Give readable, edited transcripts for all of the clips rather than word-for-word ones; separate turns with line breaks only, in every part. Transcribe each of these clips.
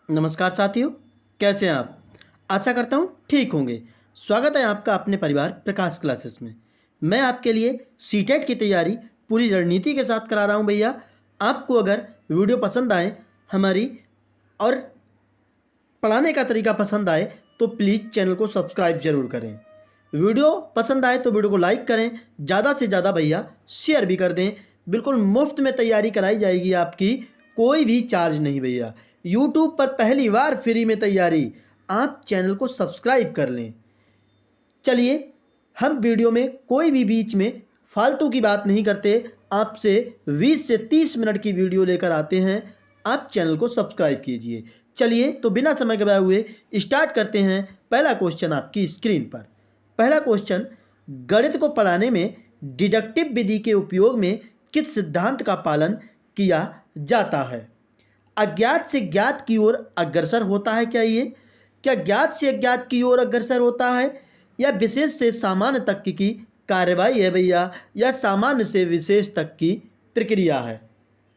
नमस्कार साथियों, कैसे हैं आप? आशा करता हूँ ठीक होंगे। स्वागत है आपका अपने परिवार प्रकाश क्लासेस में। मैं आपके लिए सीटेट की तैयारी पूरी रणनीति के साथ करा रहा हूँ भैया। आपको अगर वीडियो पसंद आए हमारी और पढ़ाने का तरीका पसंद आए तो प्लीज़ चैनल को सब्सक्राइब जरूर करें। वीडियो पसंद आए तो वीडियो को लाइक करें, ज़्यादा से ज़्यादा भैया शेयर भी कर दें। बिल्कुल मुफ्त में तैयारी कराई जाएगी आपकी, कोई भी चार्ज नहीं भैया। यूट्यूब पर पहली बार फ्री में तैयारी, आप चैनल को सब्सक्राइब कर लें। चलिए, हम वीडियो में कोई भी बीच में फालतू की बात नहीं करते, आपसे 20 से 30 मिनट की वीडियो लेकर आते हैं। आप चैनल को सब्सक्राइब कीजिए। चलिए तो बिना समय गवाए हुए स्टार्ट करते हैं। पहला क्वेश्चन आपकी स्क्रीन पर। पहला क्वेश्चन, गणित को पढ़ाने में डिडक्टिव विधि के उपयोग में किस सिद्धांत का पालन किया जाता है? अज्ञात से ज्ञात की ओर अग्रसर होता है क्या ज्ञात से अज्ञात की ओर अग्रसर होता है, या विशेष से सामान्य तक की कार्यवाही है भैया, या सामान्य से विशेष तक की प्रक्रिया है?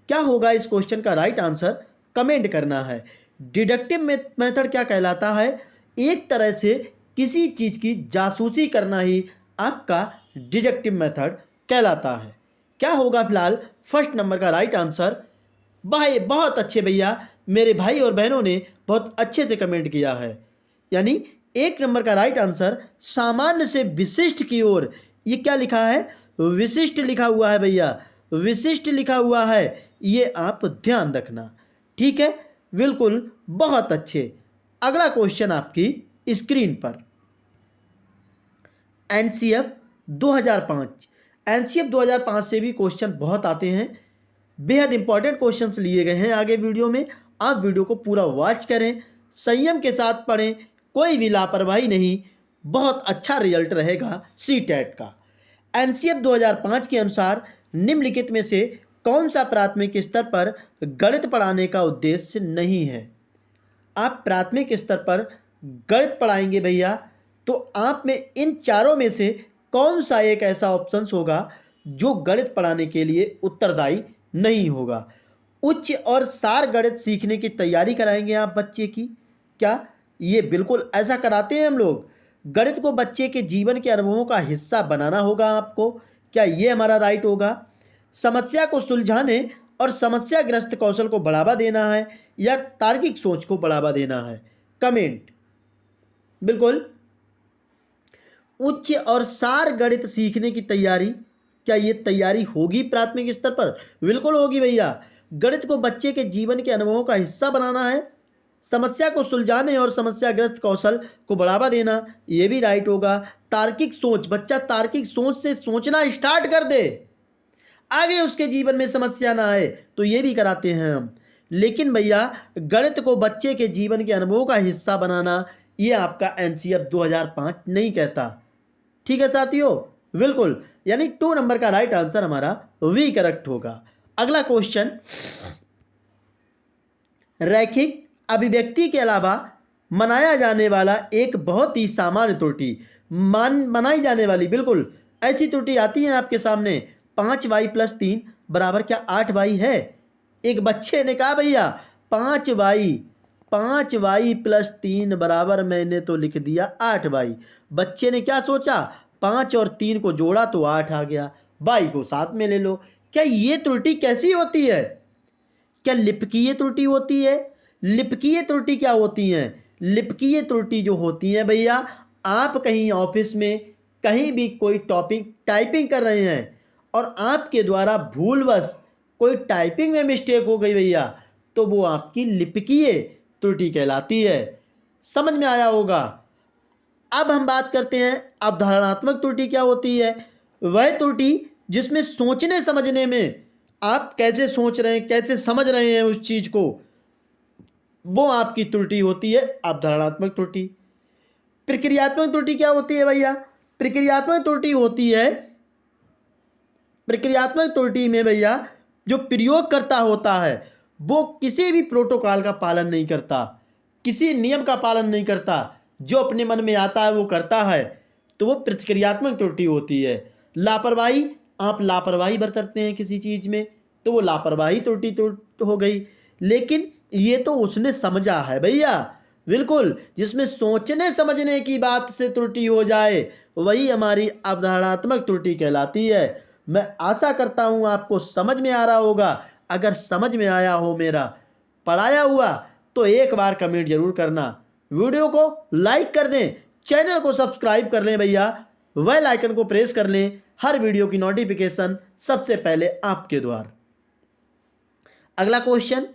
क्या होगा इस क्वेश्चन का राइट आंसर? कमेंट करना है। डिडक्टिव मेथड क्या कहलाता है? एक तरह से किसी चीज़ की जासूसी करना ही आपका डिडक्टिव मेथड कहलाता है। क्या होगा फिलहाल फर्स्ट नंबर का राइट आंसर? भाई बहुत अच्छे भैया, मेरे भाई और बहनों ने बहुत अच्छे से कमेंट किया है। यानी एक नंबर का राइट आंसर सामान्य से विशिष्ट की ओर। ये क्या लिखा है? विशिष्ट लिखा हुआ है भैया, विशिष्ट लिखा हुआ है, ये आप ध्यान रखना। ठीक है, बिल्कुल बहुत अच्छे। अगला क्वेश्चन आपकी स्क्रीन पर। एनसीएफ 2005। एनसीएफ 2005 से भी क्वेश्चन बहुत आते हैं, बेहद इंपॉर्टेंट क्वेश्चंस लिए गए हैं आगे वीडियो में। आप वीडियो को पूरा वॉच करें, संयम के साथ पढ़ें, कोई भी लापरवाही नहीं, बहुत अच्छा रिजल्ट रहेगा सीटेट का। एनसीएफ 2005 के अनुसार निम्नलिखित में से कौन सा प्राथमिक स्तर पर गणित पढ़ाने का उद्देश्य नहीं है? आप प्राथमिक स्तर पर गणित पढ़ाएंगे भैया, तो आप में इन चारों में से कौन सा एक ऐसा ऑप्शन होगा जो गणित पढ़ाने के लिए उत्तरदायी नहीं होगा? उच्च और सार गणित सीखने की तैयारी कराएंगे आप बच्चे की क्या? ये बिल्कुल ऐसा कराते हैं हम लोग। गणित को बच्चे के जीवन के अनुभवों का हिस्सा बनाना होगा आपको, क्या ये हमारा राइट होगा? समस्या को सुलझाने और समस्याग्रस्त कौशल को बढ़ावा देना है, या तार्किक सोच को बढ़ावा देना है? कमेंट। बिल्कुल उच्च और सार गणित सीखने की तैयारी, क्या ये तैयारी होगी प्राथमिक स्तर पर? बिल्कुल होगी भैया। गणित को बच्चे के जीवन के अनुभवों का हिस्सा बनाना है, समस्या को सुलझाने और समस्याग्रस्त कौशल को बढ़ावा देना, ये भी राइट होगा। तार्किक सोच, बच्चा तार्किक सोच से सोचना स्टार्ट कर दे, आगे उसके जीवन में समस्या ना आए, तो ये भी कराते हैं हम। लेकिन भैया गणित को बच्चे के जीवन के अनुभवों का हिस्सा बनाना, ये आपका एनसीएफ 2005 नहीं कहता। ठीक है साथियों, बिल्कुल, यानी 2 नंबर का राइट आंसर हमारा वी करेक्ट होगा। अगला क्वेश्चन, रैखिक अभिव्यक्ति के अलावा मनाया जाने वाला एक बहुत ही सामान्य त्रुटि, मनाई जाने वाली बिल्कुल ऐसी त्रुटि आती है आपके सामने, 5y+3 बराबर क्या 8y है? एक बच्चे ने कहा भैया 5y+3 बराबर, मैंने तो लिख दिया 8y। बच्चे ने क्या सोचा, 5 और 3 को जोड़ा तो 8 आ गया, y को साथ में ले लो। क्या ये त्रुटि कैसी होती है? क्या लिपकीय त्रुटि होती है? लिपकीय त्रुटि क्या होती है? लिपकीय त्रुटि जो होती है भैया, आप कहीं ऑफिस में कहीं भी कोई टॉपिक टाइपिंग कर रहे हैं और आपके द्वारा भूलवश कोई टाइपिंग में मिस्टेक हो गई भैया, तो वो आपकी लिपकीय त्रुटि कहलाती है। समझ में आया होगा। अब हम बात करते हैं अवधारणात्मक त्रुटि क्या होती है। वह त्रुटि जिसमें सोचने समझने में, आप कैसे सोच रहे हैं, कैसे समझ रहे हैं उस चीज़ को, वो आपकी त्रुटि होती है अवधारणात्मक त्रुटि। प्रक्रियात्मक त्रुटि क्या होती है भैया? प्रक्रियात्मक त्रुटि होती है, प्रक्रियात्मक त्रुटि में भैया जो प्रयोगकर्ता होता है वो किसी भी प्रोटोकॉल का पालन नहीं करता, किसी नियम का पालन नहीं करता, जो अपने मन में आता है वो करता है, तो वो प्रक्रियात्मक त्रुटि होती है। लापरवाही, आप लापरवाही बरतते हैं किसी चीज़ में, तो वो लापरवाही त्रुटि हो गई। लेकिन ये तो उसने समझा है भैया, बिल्कुल। जिसमें सोचने समझने की बात से त्रुटि हो जाए वही हमारी अवधारणात्मक त्रुटि कहलाती है। मैं आशा करता हूँ आपको समझ में आ रहा होगा। अगर समझ में आया हो मेरा पढ़ाया हुआ तो एक बार कमेंट जरूर करना, वीडियो को लाइक कर दें, चैनल को सब्सक्राइब कर लें भैया, बेल आइकन को प्रेस कर लें, हर वीडियो की नोटिफिकेशन सबसे पहले आपके द्वार। अगला क्वेश्चन,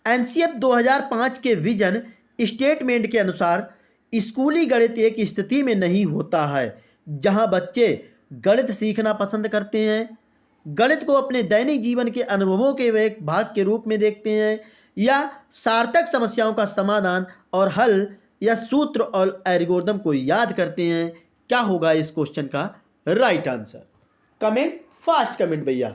एनसीएफ 2005 के विजन स्टेटमेंट के अनुसार स्कूली गणित एक स्थिति में नहीं होता है जहां बच्चे गणित सीखना पसंद करते हैं, गणित को अपने दैनिक जीवन के अनुभवों के एक भाग के रूप में देखते हैं, या सार्थक समस्याओं का समाधान और हल, या सूत्र और एल्गोरिदम को याद करते हैं। क्या होगा इस क्वेश्चन का right answer? Comment, fast comment भैया।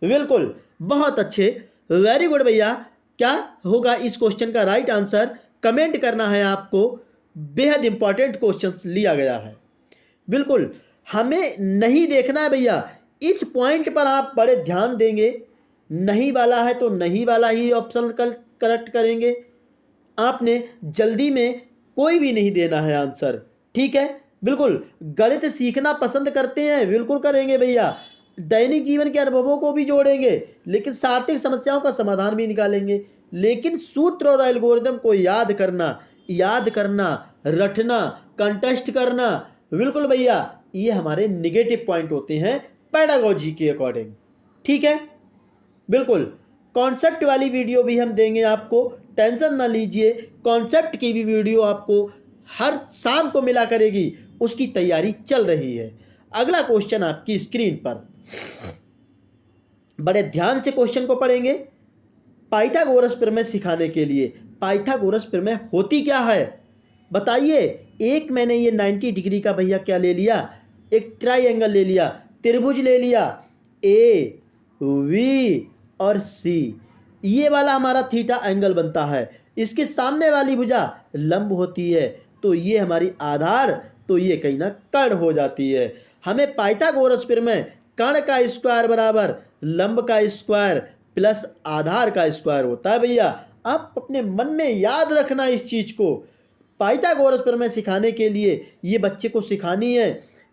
बिल्कुल, बहुत अच्छे, वेरी गुड भैया। क्या होगा इस क्वेश्चन का राइट आंसर? कमेंट करना है आपको। बेहद इंपॉर्टेंट क्वेश्चन लिया गया है। बिल्कुल, हमें नहीं देखना है भैया, इस पॉइंट पर आप बड़े ध्यान देंगे। नहीं वाला है तो नहीं वाला ही ऑप्शन करेक्ट करेंगे। आपने जल्दी में कोई भी नहीं देना है आंसर, ठीक है? बिल्कुल, गणित सीखना पसंद करते हैं, बिल्कुल करेंगे भैया। दैनिक जीवन के अनुभवों को भी जोड़ेंगे, लेकिन सार्थक समस्याओं का समाधान भी निकालेंगे। लेकिन सूत्र और एल्गोरिदम को याद करना, रटना, कंटेस्ट करना, बिल्कुल भैया, ये हमारे निगेटिव पॉइंट होते हैं पेडागोजी के अकॉर्डिंग, ठीक है? बिल्कुल, कॉन्सेप्ट वाली वीडियो भी हम देंगे आपको, टेंशन ना लीजिए। कॉन्सेप्ट की भी वीडियो आपको हर शाम को मिला करेगी, उसकी तैयारी चल रही है। अगला क्वेश्चन आपकी स्क्रीन पर, बड़े ध्यान से क्वेश्चन को पढ़ेंगे। पाइथागोरस प्रमेय सिखाने के लिए, पाइथागोरस प्रमेय होती क्या है बताइए? एक मैंने ये 90 डिग्री का भैया क्या ले लिया, एक ट्राइंगल ले लिया, त्रिभुज ले लिया, ए वी और सी, ये वाला हमारा थीटा एंगल बनता है। इसके सामने वाली भुजा लंब होती है, तो ये हमारी आधार, तो ये कहीं ना कर्ण हो जाती है। हमें पाइथागोरस प्रमेय कर्ण का स्क्वायर बराबर लंब का स्क्वायर प्लस आधार का स्क्वायर होता है भैया। आप अपने मन में याद रखना इस चीज को। पाइथागोरस प्रमेय सिखाने के लिए ये बच्चे को सिखानी है।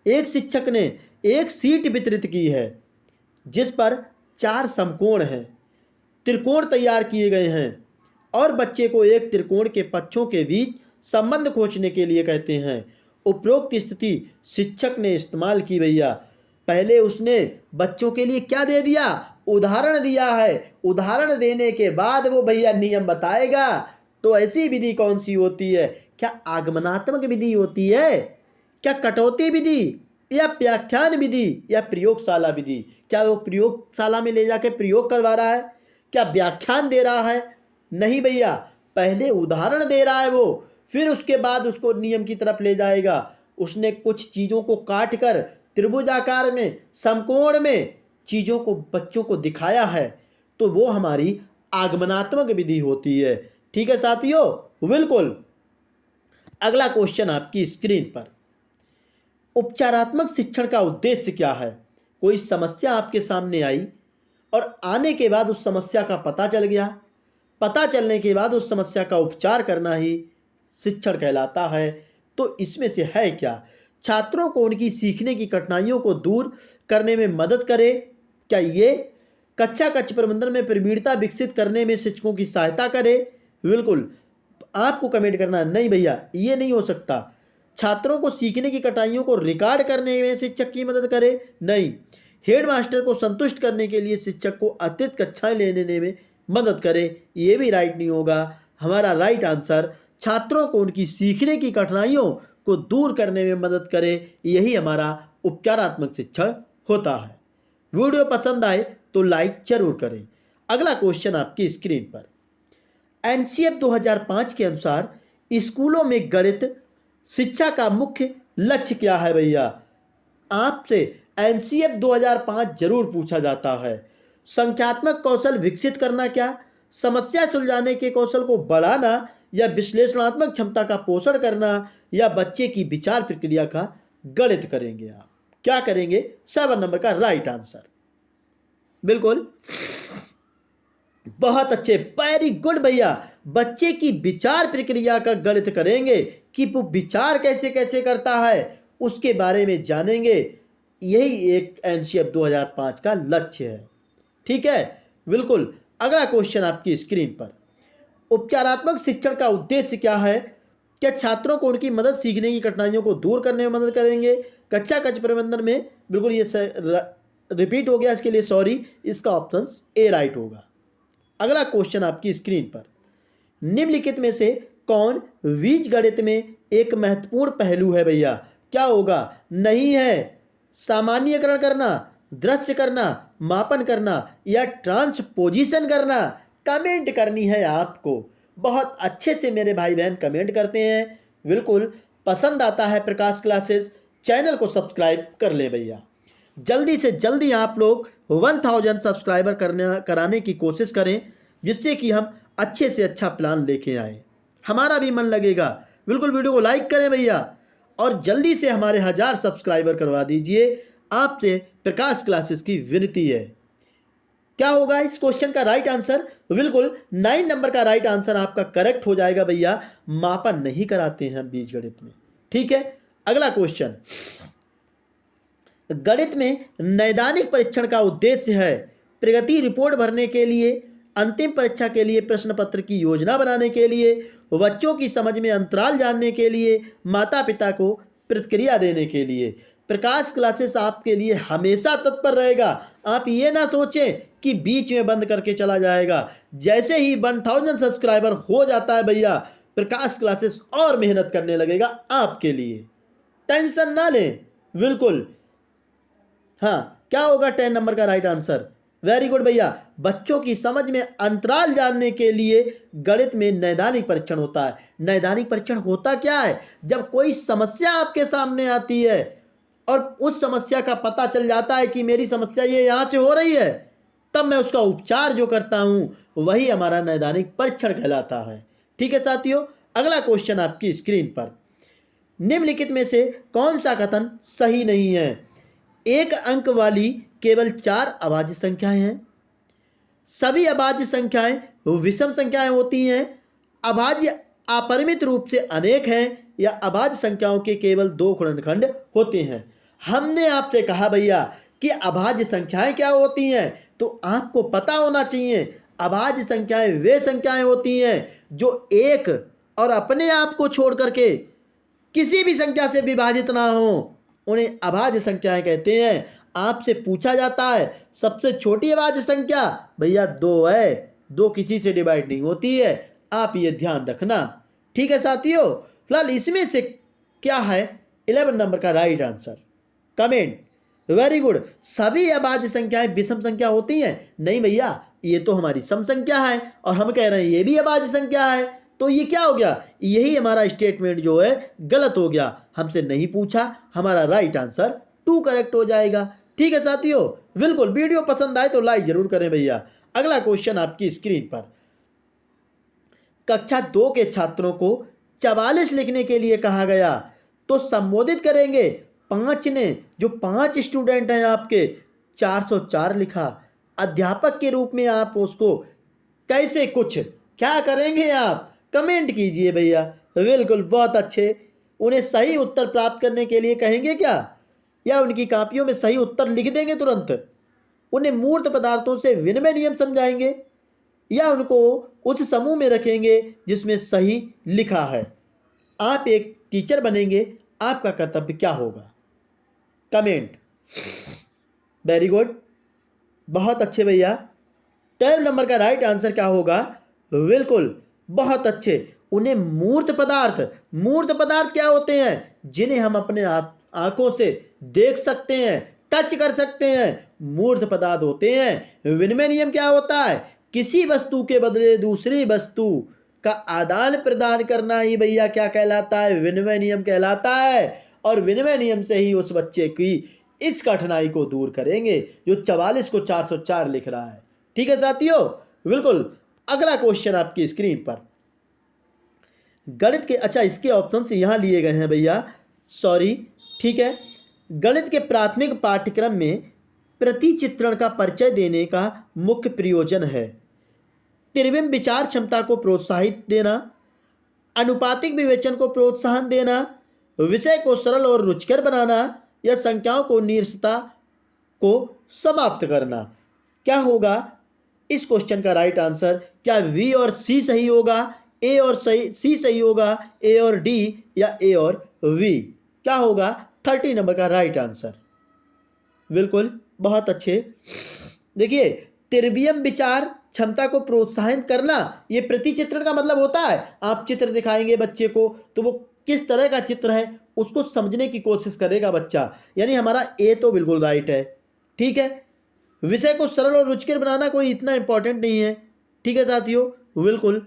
एक शिक्षक ने एक सीट वितरित की है जिस पर 4 समकोण हैं, त्रिकोण तैयार किए गए हैं, और बच्चे को एक त्रिकोण के पक्षों के बीच संबंध खोजने के लिए कहते हैं। उपरोक्त स्थिति शिक्षक ने इस्तेमाल की भैया। पहले उसने बच्चों के लिए क्या दे दिया? उदाहरण दिया है। उदाहरण देने के बाद वो भैया नियम बताएगा। तो ऐसी विधि कौन सी होती है? क्या आगमनात्मक विधि होती है, क्या कटौती विधि, या व्याख्यान विधि, या प्रयोगशाला विधि? क्या वो प्रयोगशाला में ले जाके प्रयोग करवा रहा है? क्या व्याख्यान दे रहा है? नहीं भैया, पहले उदाहरण दे रहा है वो, फिर उसके बाद उसको नियम की तरफ ले जाएगा। उसने कुछ चीज़ों को काट कर त्रिभुज आकार में, समकोण में चीज़ों को बच्चों को दिखाया है, तो वो हमारी आगमनात्मक विधि होती है। ठीक है साथियों, बिल्कुल। अगला क्वेश्चन आपकी स्क्रीन पर, उपचारात्मक शिक्षण का उद्देश्य क्या है? कोई समस्या आपके सामने आई और आने के बाद उस समस्या का पता चल गया, पता चलने के बाद उस समस्या का उपचार करना ही शिक्षण कहलाता है। तो इसमें से है क्या? छात्रों को उनकी सीखने की कठिनाइयों को दूर करने में मदद करे। क्या ये कक्षा कक्ष प्रबंधन में प्रवीणता विकसित करने में शिक्षकों की सहायता करे? बिल्कुल, आपको कमेंट करना है, नहीं भैया ये नहीं हो सकता। छात्रों को सीखने की कठिनाइयों को रिकॉर्ड करने में शिक्षक की मदद करे? नहीं। हेडमास्टर को संतुष्ट करने के लिए शिक्षक को अतिरिक्त कक्षाएं लेने में मदद करे? ये भी राइट नहीं होगा। हमारा राइट आंसर, छात्रों को उनकी सीखने की कठिनाइयों को दूर करने में मदद करे, यही हमारा उपचारात्मक शिक्षण होता है। वीडियो पसंद आए तो लाइक जरूर करें। अगला क्वेश्चन आपकी स्क्रीन पर, एनसीएफ 2005 के अनुसार स्कूलों में गणित शिक्षा का मुख्य लक्ष्य क्या है भैया? आपसे एनसीएफ 2005 जरूर पूछा जाता है। संख्यात्मक कौशल विकसित करना क्या, समस्या सुलझाने के कौशल को बढ़ाना, या विश्लेषणात्मक क्षमता का पोषण करना, या बच्चे की विचार प्रक्रिया का गणित करेंगे? आप क्या करेंगे? 7 नंबर का राइट आंसर। बिल्कुल, बहुत अच्छे, वेरी गुड भैया। बच्चे की विचार प्रक्रिया का गणित करेंगे कि वो विचार कैसे कैसे करता है, उसके बारे में जानेंगे। यही एक एनसीएफ 2005 का लक्ष्य है। ठीक है, बिल्कुल। अगला क्वेश्चन आपकी स्क्रीन पर, उपचारात्मक शिक्षण का उद्देश्य क्या है? क्या छात्रों को उनकी मदद सीखने की कठिनाइयों को दूर करने में मदद करेंगे? कक्षा कक्ष प्रबंधन में, बिल्कुल ये रिपीट हो गया, इसके लिए सॉरी, इसका ऑप्शन ए राइट होगा। अगला क्वेश्चन आपकी स्क्रीन पर, निम्नलिखित में से कौन बीजगणित में एक महत्वपूर्ण पहलू है भैया? क्या होगा? नहीं है, सामान्यीकरण करना, दृश्य करना, मापन करना या ट्रांसपोजिशन करना? कमेंट करनी है आपको। बहुत अच्छे से मेरे भाई बहन कमेंट करते हैं। बिल्कुल पसंद आता है प्रकाश क्लासेस, चैनल को सब्सक्राइब कर ले भैया। जल्दी से जल्दी आप लोग 1000 सब्सक्राइबर कराने की कोशिश करें, जिससे कि हम अच्छे से अच्छा प्लान लेके आए, हमारा भी मन लगेगा। बिल्कुल वीडियो को लाइक करें भैया, और जल्दी से हमारे 1000 सब्सक्राइबर करवा दीजिए। आपसे प्रकाश क्लासेस की विनती है। क्या होगा इस क्वेश्चन का राइट आंसर? बिल्कुल 9 नंबर का राइट आंसर आपका करेक्ट हो जाएगा भैया। मापन नहीं कराते हैं हम बीजगणित में। ठीक है, अगला क्वेश्चन, गणित में नैदानिक परीक्षण का उद्देश्य है प्रगति रिपोर्ट भरने के लिए, अंतिम परीक्षा के लिए प्रश्न पत्र की योजना बनाने के लिए, बच्चों की समझ में अंतराल जानने के लिए, माता पिता को प्रतिक्रिया देने के लिए। प्रकाश क्लासेस आपके लिए हमेशा तत्पर रहेगा। आप ये ना सोचें कि बीच में बंद करके चला जाएगा। जैसे ही 1000 सब्सक्राइबर हो जाता है भैया, प्रकाश क्लासेस और मेहनत करने लगेगा आपके लिए, टेंशन ना लें। बिल्कुल, हाँ, क्या होगा 10 नंबर का राइट आंसर? वेरी गुड भैया। बच्चों की समझ में अंतराल जानने के लिए गणित में नैदानिक परीक्षण होता है। नैदानिक परीक्षण होता क्या है? जब कोई समस्या आपके सामने आती है और उस समस्या का पता चल जाता है कि मेरी समस्या ये यहाँ से हो रही है, तब मैं उसका उपचार जो करता हूँ वही हमारा नैदानिक परीक्षण कहलाता है। ठीक है साथियों, अगला क्वेश्चन आपकी स्क्रीन पर, निम्नलिखित में से कौन सा कथन सही नहीं है? एक अंक वाली केवल 4 अभाज्य संख्याएं हैं, सभी अभाज्य संख्याएं विषम संख्याएं होती हैं, अभाज्य अपरिमित रूप से अनेक हैं, या अभाज्य संख्याओं के केवल 2 गुणनखंड होते हैं। हमने आपसे कहा भैया कि अभाज्य संख्याएं क्या होती हैं, तो आपको पता होना चाहिए। अभाज्य संख्याएं वे संख्याएं होती हैं जो एक और अपने आप को छोड़ करके किसी भी संख्या से विभाजित ना हो, उन्हें अभाज्य संख्याएं कहते हैं। आपसे पूछा जाता है सबसे छोटी अभाज्य संख्या, भैया 2 है, 2 किसी से डिवाइड नहीं होती है, आप ये ध्यान रखना। ठीक है साथियों, फिलहाल इसमें से क्या है 11 नंबर का right answer? Comment. Very good. सभी अभाज्य संख्याएं विषम संख्या होती हैं? नहीं भैया, ये तो हमारी सम संख्या है और हम कह रहे हैं ये भी अभाज्य संख्या है, तो ये क्या हो गया? यही हमारा स्टेटमेंट जो है गलत हो गया। हमसे नहीं पूछा, हमारा राइट आंसर 2 करेक्ट हो जाएगा। ठीक है साथियों, बिल्कुल। वीडियो पसंद आए तो लाइक जरूर करें भैया। अगला क्वेश्चन आपकी स्क्रीन पर, कक्षा 2 के छात्रों को 44 लिखने के लिए कहा गया, तो संबोधित करेंगे। 5 ने, जो 5 स्टूडेंट हैं आपके, 404 लिखा। अध्यापक के रूप में आप उसको कैसे, कुछ क्या करेंगे आप? कमेंट कीजिए भैया। बिल्कुल, बहुत अच्छे। उन्हें सही उत्तर प्राप्त करने के लिए कहेंगे क्या, या उनकी कॉपियों में सही उत्तर लिख देंगे तुरंत? उन्हें मूर्त पदार्थों से विनिमय नियम समझाएंगे, या उनको उस समूह में रखेंगे जिसमें सही लिखा है? आप एक टीचर बनेंगे, आपका कर्तव्य क्या होगा? कमेंट। वेरी गुड, बहुत अच्छे भैया। 12 नंबर का राइट आंसर क्या होगा? बिल्कुल, बहुत अच्छे। उन्हें मूर्त पदार्थ क्या होते हैं? जिन्हें हम अपने आंखों से देख सकते हैं, टच कर सकते हैं, मूर्त पदार्थ होते हैं। विनिमय नियम क्या होता है? किसी वस्तु के बदले दूसरी वस्तु का आदान प्रदान करना ही भैया क्या कहलाता है? विनिमय नियम कहलाता है। और विनिमय नियम से ही उस बच्चे की इस कठिनाई को दूर करेंगे जो 44 को 404 लिख रहा है। ठीक है साथियों, बिल्कुल। अगला क्वेश्चन आपकी स्क्रीन पर, गणित के, अच्छा इसके ऑप्शंस यहां लिए गए हैं भैया, सॉरी। ठीक है, गणित के प्राथमिक पाठ्यक्रम में प्रतिचित्रण का परिचय देने का मुख्य प्रयोजन है। त्रिविम विचार क्षमता को प्रोत्साहित देना, अनुपातिक विवेचन को प्रोत्साहन देना, विषय को सरल और रुचिकर बनाना, या संख्याओं को नीरसता को समाप्त करना। क्या होगा इस क्वेश्चन का राइट आंसर? क्या वी और सी सही होगा, ए और सी सही होगा, ए और डी, या ए और वी? क्या होगा 30 नंबर का राइट आंसर? बिल्कुल, बहुत अच्छे। देखिए, त्रिविम विचार क्षमता को प्रोत्साहित करना, ये प्रतिचित्रण का मतलब होता है आप चित्र दिखाएंगे बच्चे को तो वो किस तरह का चित्र है उसको समझने की कोशिश करेगा बच्चा, यानी हमारा ए तो बिल्कुल राइट है। ठीक है, विषय को सरल और रुचिकर बनाना कोई इतना इंपॉर्टेंट नहीं है। ठीक है साथियों, बिल्कुल।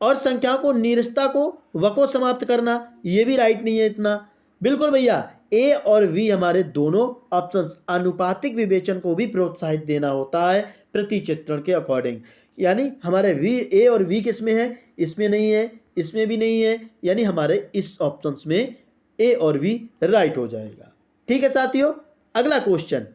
और संख्याओं को नीरसता को वको समाप्त करना, ये भी राइट नहीं है इतना। बिल्कुल भैया, ए और वी हमारे दोनों ऑप्शंस। अनुपातिक विवेचन को भी प्रोत्साहित देना होता है प्रतिचित्रण के अकॉर्डिंग, यानी हमारे वी, ए और वी किस में है? इसमें नहीं है, इसमें भी नहीं है, यानी हमारे इस ऑप्शंस में ए और वी राइट हो जाएगा। ठीक है साथियों, अगला क्वेश्चन,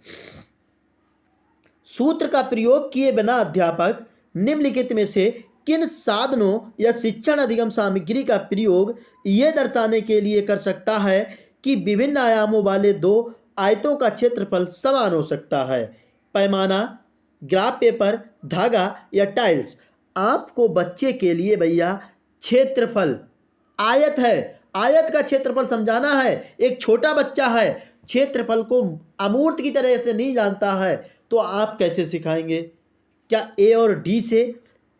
सूत्र का प्रयोग किए बिना अध्यापक निम्नलिखित में से किन साधनों या शिक्षण अधिगम सामग्री का प्रयोग यह दर्शाने के लिए कर सकता है कि विभिन्न आयामों वाले दो आयतों का क्षेत्रफल समान हो सकता है? पैमाना, ग्राफ पेपर, धागा या टाइल्स? आपको बच्चे के लिए भैया क्षेत्रफल, आयत है, आयत का क्षेत्रफल समझाना है। एक छोटा बच्चा है, क्षेत्रफल को अमूर्त की तरह से नहीं जानता है, तो आप कैसे सिखाएंगे? क्या ए और डी से,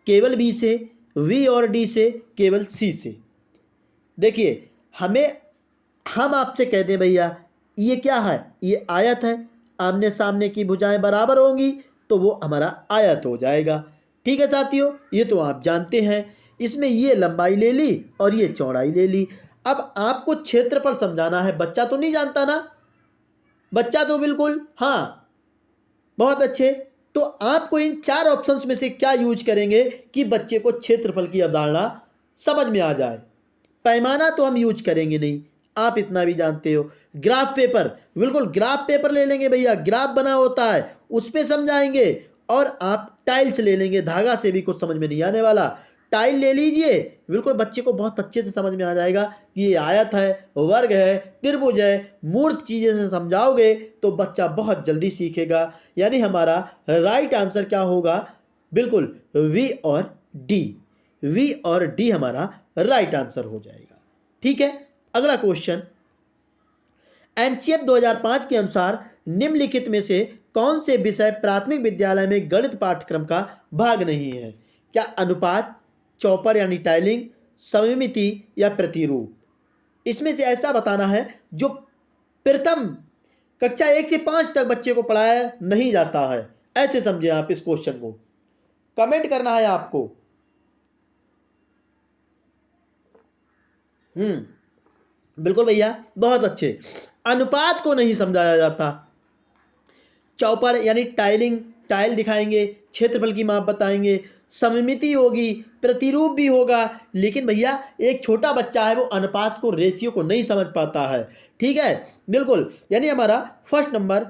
केवल बी से, वी और डी से, केवल सी से? देखिए, हम आपसे कह दें भैया ये क्या है? ये आयत है, आमने सामने की भुजाएं बराबर होंगी तो वो हमारा आयत हो जाएगा। ठीक है साथियों, ये तो आप जानते हैं। इसमें ये लंबाई ले ली और ये चौड़ाई ले ली। अब आपको क्षेत्रफल समझाना है, बच्चा तो नहीं जानता ना, बच्चा तो बिल्कुल, हाँ, बहुत अच्छे। तो आपको इन 4 ऑप्शंस में से क्या यूज करेंगे कि बच्चे को क्षेत्रफल की अवधारणा समझ में आ जाए? पैमाना तो हम यूज करेंगे नहीं, आप इतना भी जानते हो। ग्राफ पेपर, बिल्कुल ग्राफ पेपर ले लेंगे भैया, ग्राफ बना होता है उस पर समझाएंगे। और आप टाइल्स ले लेंगे, धागा से भी कुछ समझ में नहीं आने वाला, टाइल ले लीजिए, बिल्कुल बच्चे को बहुत अच्छे से समझ में आ जाएगा कि ये आयत है, वर्ग है, त्रिभुज है। मूर्त चीज़ें से समझाओगे तो बच्चा बहुत जल्दी सीखेगा। यानी हमारा राइट आंसर क्या होगा? बिल्कुल वी और डी, वी और डी हमारा राइट आंसर हो जाएगा। ठीक है, अगला क्वेश्चन, एनसीएफ 2005 के अनुसार निम्नलिखित में से कौन से विषय प्राथमिक विद्यालय में गणित पाठ्यक्रम का भाग नहीं है? क्या अनुपात, चौपर यानी टाइलिंग, सममिति या प्रतिरूप? इसमें से ऐसा बताना है जो प्रथम कक्षा 1 से 5 तक बच्चे को पढ़ाया नहीं जाता है। ऐसे समझे आप इस क्वेश्चन को, कमेंट करना है आपको। बिल्कुल भैया, बहुत अच्छे। अनुपात को नहीं समझाया जाता, चौपर यानी टाइलिंग, टाइल दिखाएंगे, क्षेत्रफल की माप बताएंगे, सममिति होगी, प्रतिरूप भी होगा। लेकिन भैया एक छोटा बच्चा है, वो अनुपात को, रेशियो को नहीं समझ पाता है। ठीक है, बिल्कुल, यानी हमारा फर्स्ट नंबर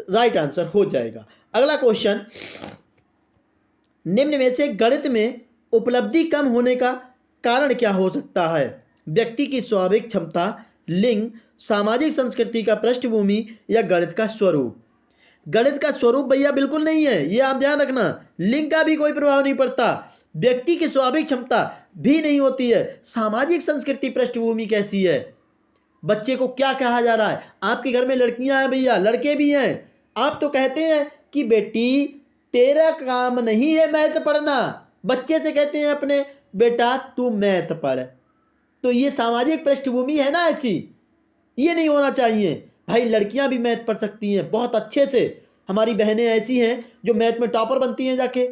राइट आंसर हो जाएगा। अगला क्वेश्चन, निम्न में से गणित में उपलब्धि कम होने का कारण क्या हो सकता है? व्यक्ति की स्वाभाविक क्षमता, लिंग, सामाजिक संस्कृति का पृष्ठभूमि या गणित का स्वरूप? गणित का स्वरूप भैया बिल्कुल नहीं है, ये आप ध्यान रखना। लिंग का भी कोई प्रभाव नहीं पड़ता, व्यक्ति की स्वाभाविक क्षमता भी नहीं होती है। सामाजिक संस्कृति पृष्ठभूमि कैसी है? बच्चे को क्या कहा जा रहा है? आपके घर में लड़कियां हैं भैया, लड़के भी हैं, आप तो कहते हैं कि बेटी तेरा काम नहीं है मैथ पढ़ना, बच्चे से कहते हैं अपने बेटा तू मैथ पढ़। तो ये सामाजिक पृष्ठभूमि है ना ऐसी, ये नहीं होना चाहिए भाई। लड़कियां भी मैथ पढ़ सकती हैं बहुत अच्छे से, हमारी बहनें ऐसी हैं जो मैथ में टॉपर बनती हैं जाके,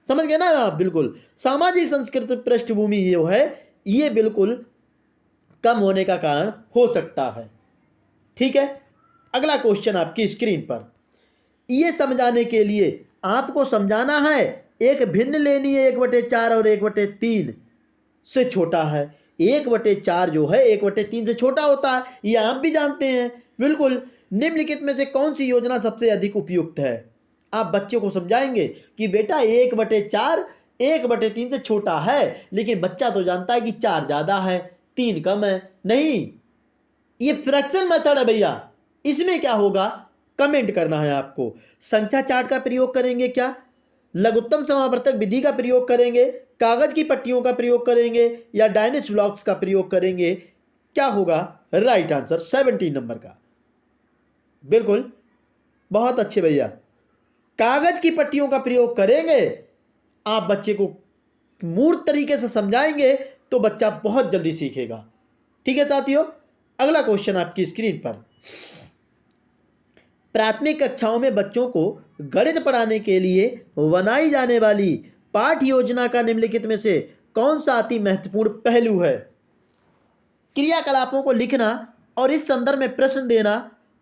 समझ गए ना आप? बिल्कुल, सामाजिक संस्कृति पृष्ठभूमि ये है, ये बिल्कुल कम होने का कारण हो सकता है। ठीक है, अगला क्वेश्चन आपकी स्क्रीन पर, ये समझाने के लिए आपको समझाना है एक भिन्न लेनी है 1/4 और 1/3 से छोटा है। 1/4 जो है 1/3 से छोटा होता है, ये आप भी जानते हैं। बिल्कुल, निम्नलिखित में से कौन सी योजना सबसे अधिक उपयुक्त है? आप बच्चों को समझाएंगे कि बेटा 1/4 1/3 से छोटा है, लेकिन बच्चा तो जानता है कि 4 ज़्यादा है 3 कम है। नहीं, ये फ्रैक्शन मेथड है भैया। इसमें क्या होगा, कमेंट करना है आपको। संख्या चार्ट का प्रयोग करेंगे क्या, लघुत्तम समावर्तक विधि का प्रयोग करेंगे, कागज की पट्टियों का प्रयोग करेंगे, या डायनेस ब्लॉक्स का प्रयोग करेंगे? क्या होगा राइट आंसर 17 नंबर का। बिल्कुल, बहुत अच्छे भैया। कागज की पट्टियों का प्रयोग करेंगे, आप बच्चे को मूर्त तरीके से समझाएंगे तो बच्चा बहुत जल्दी सीखेगा। ठीक है साथियों, अगला क्वेश्चन आपकी स्क्रीन पर। प्राथमिक कक्षाओं में बच्चों को गणित पढ़ाने के लिए बनाई जाने वाली पाठ्य योजना का निम्नलिखित में से कौन सा अति महत्वपूर्ण पहलू है? क्रियाकलापों को लिखना और इस संदर्भ में प्रश्न देना,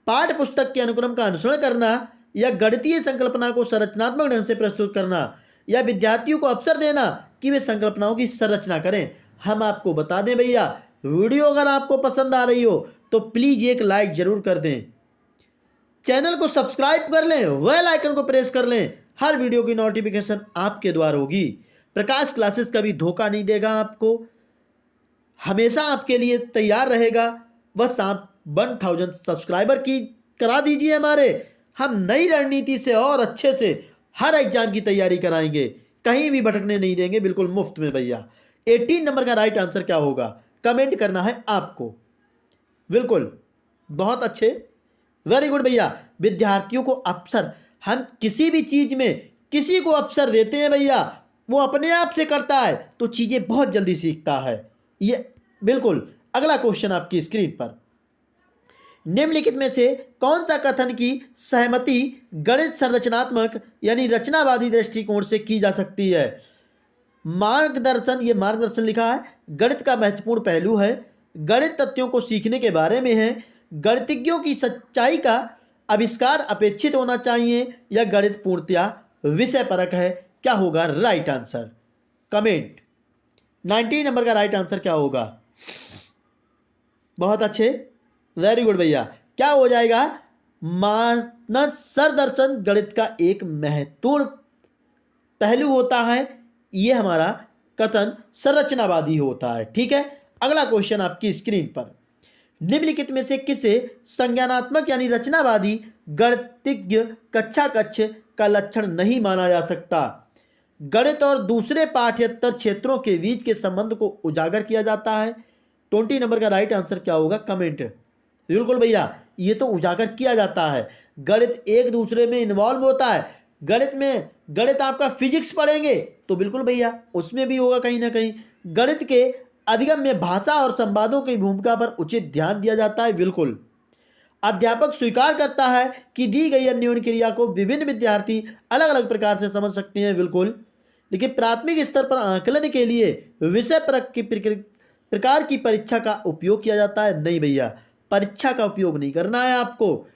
पाठ्य पुस्तक के अनुक्रम का अनुसरण करना, या गणितीय संकल्पना को संरचनात्मक ढंग से प्रस्तुत करना, या विद्यार्थियों को अवसर देना कि वे संकल्पनाओं की संरचना करें। हम आपको बता दें भैया, वीडियो अगर आपको पसंद आ रही हो तो प्लीज़ एक लाइक जरूर कर दें, चैनल को सब्सक्राइब कर लें, बेल आइकन को प्रेस कर लें। हर वीडियो की नोटिफिकेशन आपके द्वारा होगी। प्रकाश क्लासेस कभी धोखा नहीं देगा आपको, हमेशा आपके लिए तैयार रहेगा। बस आप 1000 सब्सक्राइबर की करा दीजिए हमारे, हम नई रणनीति से और अच्छे से हर एग्जाम की तैयारी कराएंगे, कहीं भी भटकने नहीं देंगे, बिल्कुल मुफ्त में भैया। 18 नंबर का राइट आंसर क्या होगा, कमेंट करना है आपको। बिल्कुल, बहुत अच्छे, वेरी गुड भैया। विद्यार्थियों को अवसर, हम किसी भी चीज में किसी को अवसर देते हैं भैया, वो अपने आप से करता है तो चीजें बहुत जल्दी सीखता है ये। बिल्कुल, अगला क्वेश्चन आपकी स्क्रीन पर। निम्नलिखित में से कौन सा कथन की सहमति गणित संरचनात्मक यानी रचनावादी दृष्टिकोण से की जा सकती है? मार्गदर्शन, ये मार्गदर्शन लिखा है, गणित का महत्वपूर्ण पहलू है, गणित तथ्यों को सीखने के बारे में है, गणितज्ञों की सच्चाई का आविष्कार अपेक्षित होना चाहिए, या गणित पूर्णतया विषय परक है? क्या होगा राइट आंसर, कमेंट। 19 नंबर का राइट आंसर क्या होगा? बहुत अच्छे, वेरी गुड भैया। क्या हो जाएगा? मानस सरदर्शन गणित का एक महत्वपूर्ण पहलू होता है, यह हमारा कथन संरचनावादी होता है। ठीक है, अगला क्वेश्चन आपकी स्क्रीन पर। निम्नलिखित में से किसे संज्ञानात्मक यानी रचनावादी गणितज्ञ कक्षा कक्ष का लक्षण नहीं माना जा सकता? गणित और दूसरे पाठ्येतर क्षेत्रों के बीच के संबंध को उजागर किया जाता है। 20 नंबर का राइट आंसर क्या होगा, कमेंट। बिल्कुल भैया, ये तो उजागर किया जाता है, गणित एक दूसरे में इन्वॉल्व होता है। गणित आपका फिजिक्स पढ़ेंगे तो बिल्कुल भैया उसमें भी होगा कहीं ना कहीं। गणित के अधिगम में भाषा और संवादों की भूमिका पर उचित ध्यान दिया जाता है। बिल्कुल, अध्यापक स्वीकार करता है कि दी गई अन्योन्य क्रिया को विभिन्न विद्यार्थी अलग अलग प्रकार से समझ सकते हैं। बिल्कुल, लेकिन प्राथमिक स्तर पर आकलन के लिए विषय परक की प्रकार की परीक्षा का उपयोग किया जाता है। नहीं भैया, परीक्षा का उपयोग नहीं करना है आपको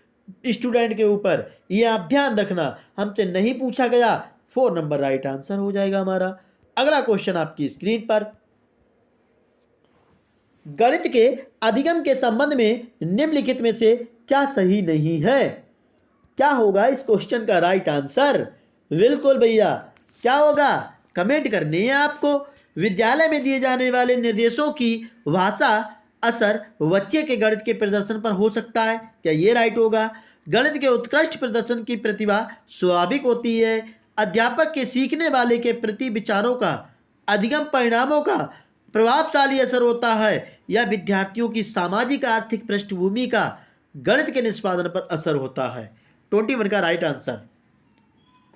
स्टूडेंट के ऊपर, ये आप ध्यान रखना, हमसे नहीं पूछा गया। 4 नंबर राइट आंसर हो जाएगा हमारा। अगला क्वेश्चन आपकी स्क्रीन पर। गणित के अधिगम के संबंध में निम्नलिखित में से क्या सही नहीं है? क्या होगा इस क्वेश्चन का राइट आंसर? बिल्कुल भैया, क्या होगा, कमेंट करनी है आपको। विद्यालय में दिए जाने वाले निर्देशों की भाषा असर बच्चे के गणित के प्रदर्शन पर हो सकता है? क्या ये राइट होगा? गणित के उत्कृष्ट प्रदर्शन की प्रतिभा स्वाभाविक होती है। अध्यापक के सीखने वाले के प्रति विचारों का अधिगम परिणामों का प्रभावशाली असर होता है, या विद्यार्थियों की सामाजिक आर्थिक पृष्ठभूमि का गणित के निष्पादन पर असर होता है? 21 का राइट आंसर,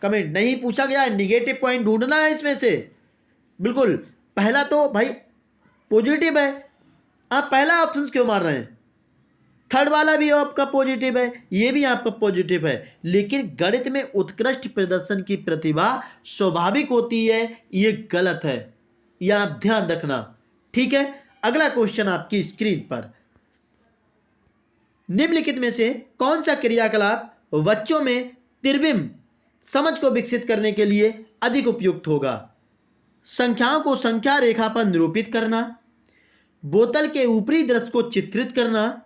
कमेंट। नहीं पूछा गया है, निगेटिव पॉइंट ढूंढना है इसमें से। बिल्कुल, पहला तो भाई पॉजिटिव है, आप पहला ऑप्शन क्यों मार रहे हैं? थर्ड वाला भी आपका पॉजिटिव है, ये भी आपका पॉजिटिव है, लेकिन गणित में उत्कृष्ट प्रदर्शन की प्रतिभा स्वाभाविक होती है, ये गलत है, यह आप ध्यान रखना। ठीक है, अगला क्वेश्चन आपकी स्क्रीन पर। निम्नलिखित में से कौन सा क्रियाकलाप बच्चों में त्रिविम समझ को विकसित करने के लिए अधिक उपयुक्त होगा? संख्याओं को संख्या रेखा पर निरूपित करना, बोतल के ऊपरी दृश्य को चित्रित करना,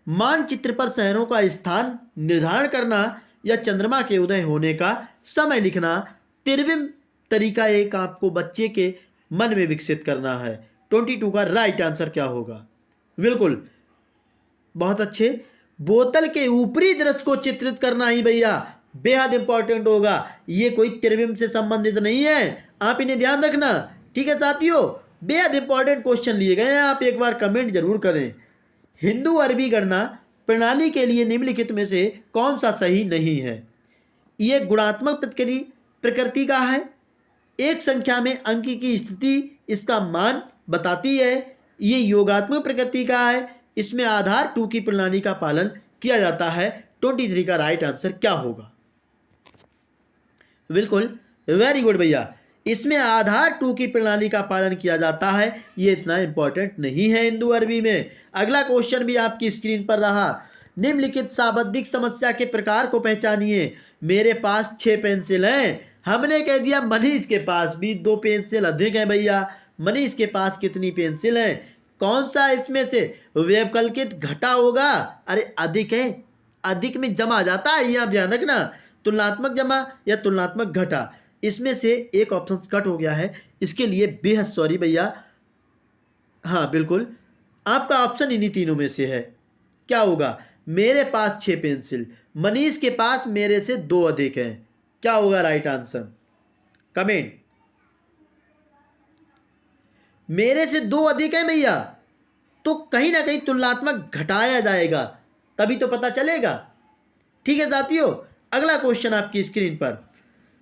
मानचित्र पर शहरों का स्थान निर्धारण करना, या चंद्रमा के उदय होने का समय लिखना? त्रिविम तरीका एक आपको बच्चे के मन में विकसित करना है। 22 का राइट आंसर क्या होगा? बिल्कुल, बहुत अच्छे। बोतल के ऊपरी दृश्य को चित्रित करना ही भैया बेहद इंपॉर्टेंट होगा। ये कोई त्रिविम से संबंधित नहीं है, आप इन्हें ध्यान रखना। ठीक है साथियों, बेहद इंपॉर्टेंट क्वेश्चन लिए गए हैं, आप एक बार कमेंट जरूर करें। हिंदू अरबी गणना प्रणाली के लिए निम्नलिखित में से कौन सा सही नहीं है? ये गुणात्मक प्रकृति का है, एक संख्या में अंक की स्थिति इसका मान बताती है। ये योगात्मक प्रकृति का है, इसमें आधार 2 की प्रणाली का पालन किया जाता है। 23 का राइट आंसर क्या होगा? बिल्कुल, वेरी गुड भैया, इसमें आधार 2 की प्रणाली का पालन किया जाता है। ये इतना इंपॉर्टेंट नहीं है हिंदू अरबी में। अगला क्वेश्चन भी आपकी स्क्रीन पर रहा। निम्नलिखित शाब्दिक समस्या के प्रकार को पहचानिए। मेरे पास 6 पेंसिल हैं। हमने कह दिया मनीष के पास भी 2 पेंसिल अधिक हैं भैया। मनीष के पास कितनी पेंसिल हैं? कौन सा इसमें से व्यवकलित घटा होगा? अरे अधिक है, अधिक में जमा आ जाता है, ये आप ध्यान रखना। तुलनात्मक जमा या तुलनात्मक घटा, इसमें से एक ऑप्शन कट हो गया है, इसके लिए बेहद सॉरी भैया। हाँ बिल्कुल, आपका ऑप्शन इन्हीं तीनों में से है। क्या होगा? मेरे पास 6 पेंसिल, मनीष के पास मेरे से 2 अधिक हैं। क्या होगा राइट आंसर? कमेंट। मेरे से 2 अधिक है भैया, तो कहीं ना कहीं तुलनात्मक घटाया जाएगा, तभी तो पता चलेगा। ठीक है साथियों, अगला क्वेश्चन आपकी स्क्रीन पर।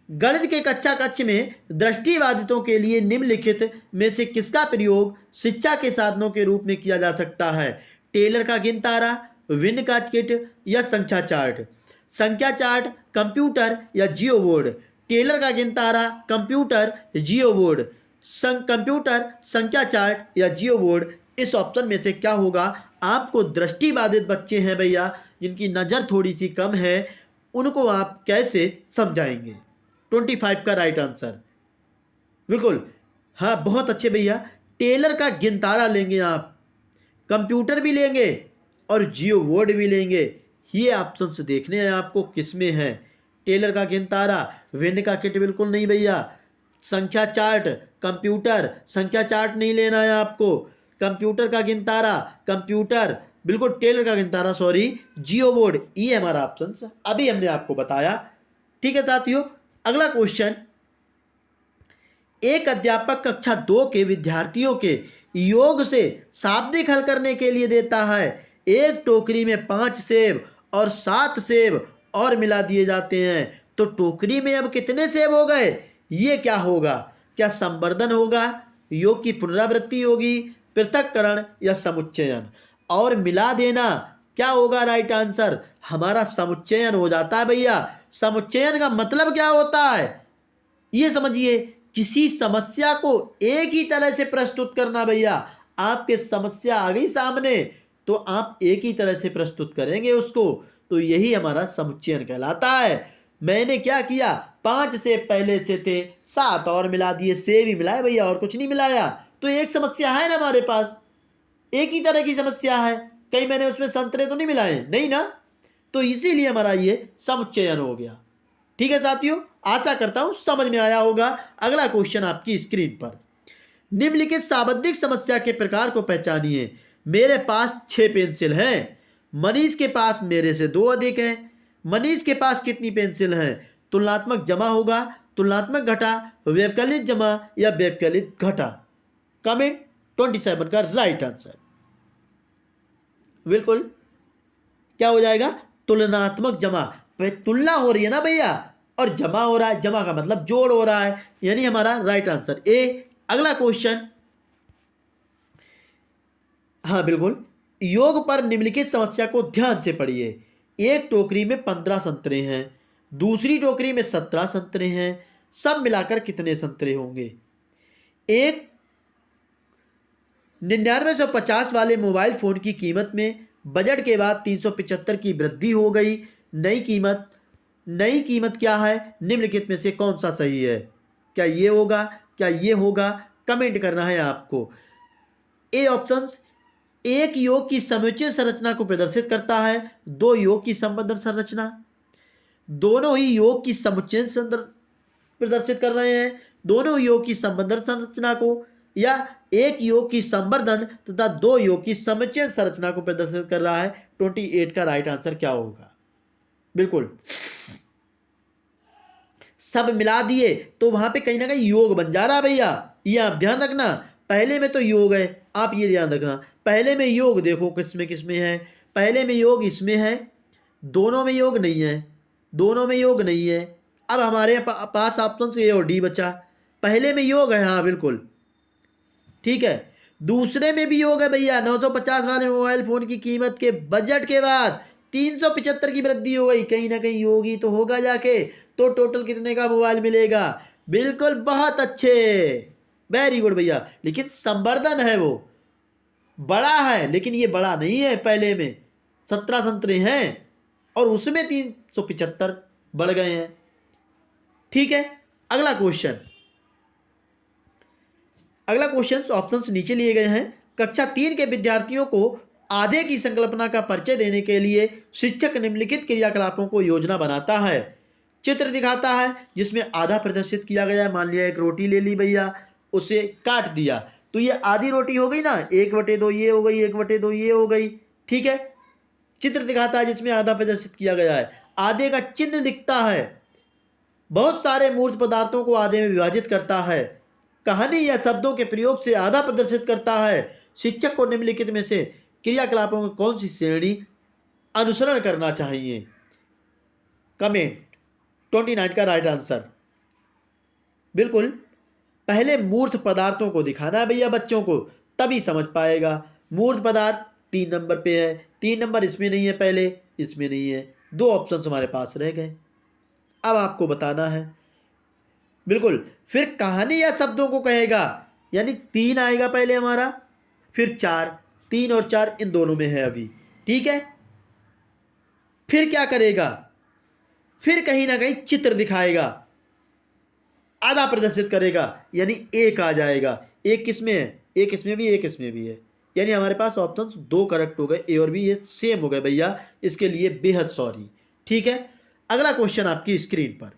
गणित के कक्षा कक्ष में दृष्टिबाधितों के लिए निम्नलिखित में से किसका प्रयोग शिक्षा के साधनों के रूप में किया जा सकता है? टेलर का गिनतारा, विन का किट या संख्या चार्ट? संख्या चार्ट, कंप्यूटर या जियो बोर्ड? टेलर का गिनतारा, कंप्यूटर, जियो बोर्ड? कंप्यूटर, संख्या चार्ट या जियो बोर्ड? इस ऑप्शन में से क्या होगा? आपको दृष्टिबाधित बच्चे हैं भैया, जिनकी नज़र थोड़ी सी कम है, उनको आप कैसे समझाएंगे? 25 का राइट आंसर। बिल्कुल, हाँ बहुत अच्छे भैया। टेलर का गिनतारा लेंगे आप, कंप्यूटर भी लेंगे और जियो बोर्ड भी लेंगे। ये ऑप्शंस देखने हैं आपको किस में है। टेलर का गिनतारा, विन का किट बिल्कुल नहीं भैया। संख्या चार्ट, कंप्यूटर, संख्या चार्ट नहीं लेना है आपको। कंप्यूटर का गिनतारा, कंप्यूटर बिल्कुल, टेलर का गिनतारा सॉरी, जियो बोर्ड, ये हमारा ऑप्शन अभी हमने आपको बताया। ठीक है साथियों, अगला क्वेश्चन। एक अध्यापक कक्षा 2 के विद्यार्थियों के योग से शाब्दिक हल करने के लिए देता है। एक टोकरी में 5 सेब और 7 सेब और मिला दिए जाते हैं, तो टोकरी में अब कितने सेब हो गए? ये क्या होगा? क्या संवर्धन होगा, योग की पुनरावृत्ति होगी, पृथक्करण या समुच्चयन? और मिला देना क्या होगा राइट आंसर? हमारा समुच्चयन हो जाता है भैया। समुच्चयन का मतलब क्या होता है ये समझिए, किसी समस्या को एक ही तरह से प्रस्तुत करना भैया। आपके समस्या आ गई सामने तो आप एक ही तरह से प्रस्तुत करेंगे उसको, तो यही हमारा समुच्चयन कहलाता है। मैंने क्या किया, 5 सेब पहले से थे, 7 और मिला दिए, सेब ही मिलाए भैया और कुछ नहीं मिलाया, तो एक समस्या है ना हमारे पास, एक ही तरह की समस्या है। कहीं मैंने उसमें संतरे तो नहीं मिलाए, नहीं ना, तो इसीलिए हमारा ये समुच्चयन हो गया। ठीक है साथियों, आशा करता हूं समझ में आया होगा। अगला क्वेश्चन आपकी स्क्रीन पर। निम्नलिखित शाब्दिक समस्या के प्रकार को पहचानिए। मेरे पास 6 पेंसिल हैं, मनीष के पास मेरे से 2 अधिक हैं। मनीष के पास कितनी पेंसिल हैं? तुलनात्मक जमा होगा, तुलनात्मक घटा, व्यवकलित जमा या व्यवकलित घटा? कमेंट। 27 का राइट आंसर। बिल्कुल, क्या हो जाएगा? तुलनात्मक जमा। तुलना हो रही है ना भैया, और जमा हो रहा है, जमा का मतलब जोड़ हो रहा है, यानी हमारा राइट आंसर ए। अगला क्वेश्चन, हाँ बिल्कुल, योग पर निम्नलिखित समस्या को ध्यान से पढ़िए। एक टोकरी में 15 संतरे हैं, दूसरी टोकरी में 17 संतरे हैं, सब मिलाकर कितने संतरे होंगे? एक 9950 वाले मोबाइल फ़ोन की कीमत में बजट के बाद 375 की वृद्धि हो गई। नई कीमत क्या है? निम्नलिखित में से कौन सा सही है? क्या ये होगा, क्या ये होगा? कमेंट करना है आपको। ए ऑप्शंस एक योग की समुच्चय संरचना को प्रदर्शित करता है, 2 योग की संबंध संरचना, दोनों ही योग की समुच्चय प्रदर्शित कर रहे हैं, दोनों योग की संबंधन संरचना को या एक योग की संवर्धन तथा दो योग की समुच्चय संरचना को प्रदर्शित कर रहा है। 28 का राइट आंसर क्या होगा? बिल्कुल सब मिला दिए तो वहां पे कहीं ना कहीं योग बन जा रहा है भैया, ये आप ध्यान रखना। पहले में तो योग है, आप ये ध्यान रखना, पहले में योग देखो किसमें है, पहले में योग इसमें है, दोनों में योग नहीं है, दोनों में योग नहीं है। अब हमारे पास ऑप्शन ए और डी बचा। पहले में योग है, हाँ बिल्कुल ठीक है। दूसरे में भी योग है भैया, 950 वाले मोबाइल फोन की कीमत के बजट के बाद 375 की वृद्धि हो गई, कहीं ना कहीं योग ही तो होगा जाके। तो टोटल कितने का मोबाइल मिलेगा? बिल्कुल बहुत अच्छे, वेरी गुड भैया। लेकिन संवर्धन है, वो बड़ा है, लेकिन ये बड़ा नहीं है। पहले में 17 संतरे हैं और उसमें 375 बढ़ गए हैं। ठीक है, अगला क्वेश्चन ऑप्शंस नीचे लिए गए हैं। कक्षा 3 के विद्यार्थियों को आधे की संकल्पना का परिचय देने के लिए शिक्षक निम्नलिखित क्रियाकलापों को योजना बनाता है। चित्र दिखाता है जिसमें आधा प्रदर्शित किया गया है। मान लिया एक रोटी ले ली भैया, उसे काट दिया तो ये आधी रोटी हो गई ना, 1/2 ये हो गई, 1/2 ये हो गई। ठीक है, चित्र दिखाता है जिसमें आधा प्रदर्शित किया गया है, आधे का चिन्ह दिखता है, बहुत सारे मूर्त पदार्थों को आधे में विभाजित करता है, कहानी या शब्दों के प्रयोग से आधा प्रदर्शित करता है। शिक्षक को निम्नलिखित में से क्रियाकलापों की कौन सी श्रेणी अनुसरण करना चाहिए? कमेंट 29 का राइट आंसर। बिल्कुल पहले मूर्त पदार्थों को दिखाना है भैया बच्चों को, तभी समझ पाएगा। मूर्त पदार्थ 3 नंबर पे है, 3 नंबर इसमें नहीं है, पहले इसमें नहीं है, 2 ऑप्शन हमारे पास रह गए। अब आपको बताना है बिल्कुल। फिर कहानी या शब्दों को कहेगा, यानी 3 आएगा पहले हमारा, फिर 4, 3 और 4 इन दोनों में है अभी। ठीक है, फिर क्या करेगा? फिर कहीं ना कहीं चित्र दिखाएगा, आधा प्रदर्शित करेगा, यानी एक आ जाएगा। एक किसमें है? एक इसमें भी, एक इसमें भी है, यानी हमारे पास ऑप्शंस 2 करेक्ट हो गए, ए और बी ये सेम हो गए भैया, इसके लिए बेहद सॉरी। ठीक है, अगला क्वेश्चन आपकी स्क्रीन पर,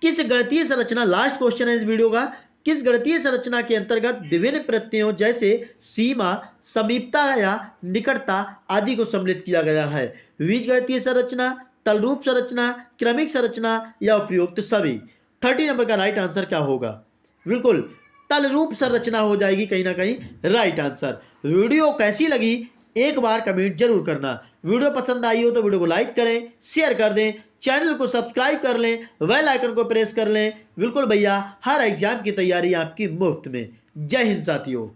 किस गणितीय संरचना, लास्ट क्वेश्चन है इस वीडियो का, किस गणितीय संरचना के अंतर्गत विभिन्न प्रत्ययों जैसे सीमा, समीपता या निकटता आदि को सम्मिलित किया गया है? बीजगणितीय संरचना, तलरूप संरचना, क्रमिक संरचना या उपयुक्त सभी? 30 नंबर का राइट आंसर क्या होगा? बिल्कुल तलरूप संरचना हो जाएगी कहीं ना कहीं राइट आंसर। वीडियो कैसी लगी एक बार कमेंट जरूर करना। वीडियो पसंद आई हो तो वीडियो को लाइक करें, शेयर कर दें, चैनल को सब्सक्राइब कर लें, बेल आइकन को प्रेस कर लें। बिल्कुल भैया, हर एग्जाम की तैयारी आपकी मुफ्त में। जय हिंद साथियों।